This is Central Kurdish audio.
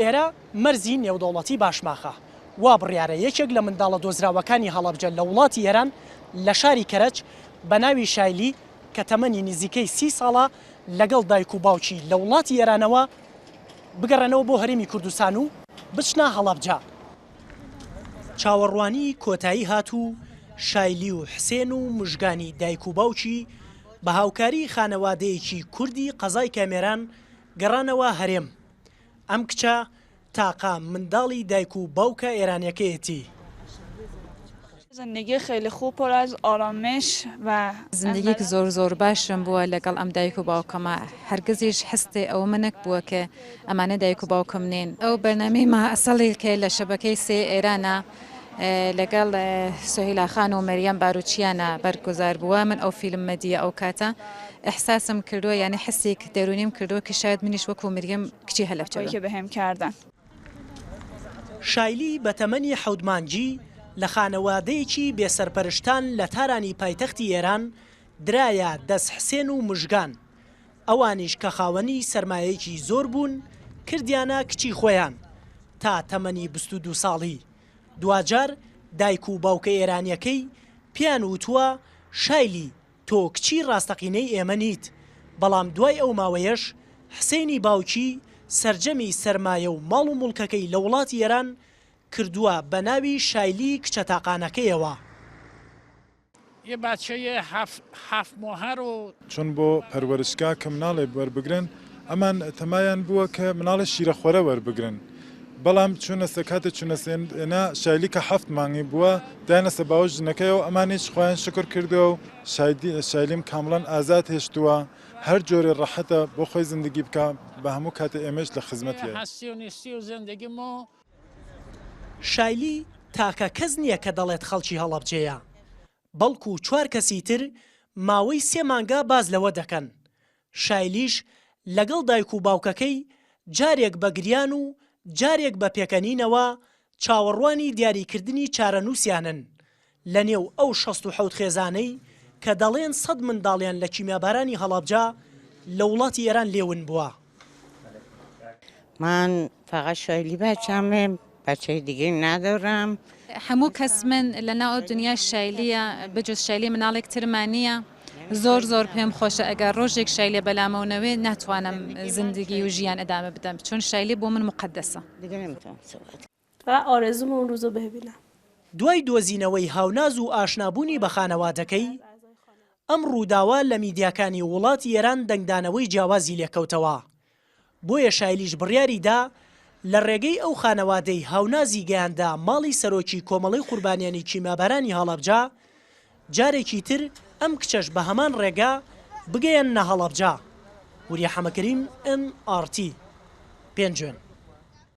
ئێرە مەرزی نێودەوڵەتی باشماخە وا بڕیارە یەکێک لە منداڵە دۆزراوەکانی هەڵەبجە لە وڵاتی ئێران لە شاری کەرەج بە ناوی شایلی کە تەمەنی نزیکەی 30 ساڵە لەگەڵ دایک و باوکی لە وڵاتی ئێرانەوە بگەڕێنەوە بۆ هەرێمی کوردستان و بچنە هەڵەبجە. چاوەڕوانی کۆتایی هاتوو شایلی و حسێن و مژگانی دایک و باوکی بە هاوکاری خانەوادەیەکی کوردی قەزای کامێران گەڕانەوە هەرێم. ئەم کچە تاقا منداڵی دایک و باوکە ئێرانیەکەیەتی. زندگی خیلی خوب پر از آرامش و زندگیك زۆر باشم بووە لەگەڵ ئەم دایک و باوکەمە هەرگزیش هەستێ ئەوە منک بووە کە ئەمانە دایک و باوکەم نین. ئەو بەرنامەیمە ئەسەڵی کە لە شەبەکەی سێ ئێرانە لەگەڵ سۆهیلا خان و مەریەم باروچیانە بەرگوزار بووە. من ئەو فیلم مەدیە ئەو کاتە ئەحساسم کردووە یعنی حسێک دەرونیم کردووە کە شاید منیش وەکو مەریەم کچی هەلەبجە که بهم کردن. شایلی بە تەمەنی حەوت مانگی لە خانەوادەیەکی بێسەرپەرشتان لە تارانی پایتەختی ئێران درایە دەست حسێن و مژگان. ئەوانیش کە خاوەنی سەرمایەکی زۆر بوون کردیانە کچی خۆیان تا تەمەنی 22 ساڵی. دوجار دایک و باوکە ئێرانیەکەی پیان وتووە شایلی تۆ کچی ڕاستەقینەی ئێمە نیت. بەڵام دوای ئەو ماوەیەش حسێنی باوکی سەرجەمی سەرمایە و ماڵ و موڵکەکەی لە وڵاتی ئێران کردووە بە ناوی شایلی کچە تاقانەکەیەوە. یه بچه هفت ماهه رو چون بۆ پەروەرشگا کە مناڵێ وەربگرن ئەمان تەمایان بووە کە مناڵی شیرەخۆرە وەربگرن. بەڵام چوونەسە کاتە چوونەسێنە شایلی کە 7 مانگی بووە دایانەسە باوە ژنەکەیەوە ئەمانیش خۆیان شکر کردەوە و شایلیم کامڵەن ئازاد هێشتووە هەر جۆرێ ڕەحەتە بۆ خۆی زندگی بکە بە هەموو کاتە ئێمەش لە خزمەتیە. شایلی تاکە کەس نییە کە دەڵێت خەڵکی هەڵەبجەیە، بەڵکو 4 کەسی تر ماوەی 3 مانگا باز لەوە دەکەن. شایلیش لەگەڵ دایک و باوکەکەی جارێک بە گریان و جارێک بە پێکەنینەوە چاوەڕوانی دیاریکردنی چارەنووسیانن لە نێو ئەو 67 خێزانەی کە دەڵێن 100 منداڵیان لە کیمیابارانی هەڵەبجە لە وڵاتی ئێران لێون بووە. من فقط شایلی بچمه، بچه دیگه ندارم. هەموو کەس من لە ناو دنیا شایلیە بەجز شایلی مناڵێک ترمانیە. زۆر پێم خۆشە ئەگەر ڕۆژێک شایلی بەلامەونەوێ ناتوانم زندگی و ژیان ئەدامە بدەم چون شایلی بۆ من مقدسە. و آرزوم اون روزو ببینم. دوای دۆزینەوەی هاوناز و ئاشنابوونی بە خانەوادەکەی ئەم ڕووداوە لە میدیاکانی وڵاتی ئێران دەنگدانەوەی جیاوازی لێکەوتەوە. بۆیە شایلیش بڕیاریدا لە ڕێگەی ئەو خانەوادەی هاونازی گەیاندا ماڵی سەرۆکی کۆمەڵەی قوربانیانی کیمیابارانی هەڵەبجە جارێکی تر ئەم کچەش بە هەمان ڕێگا بگەیەنە هەڵەبجە. وریە حەمەکریم NRT 5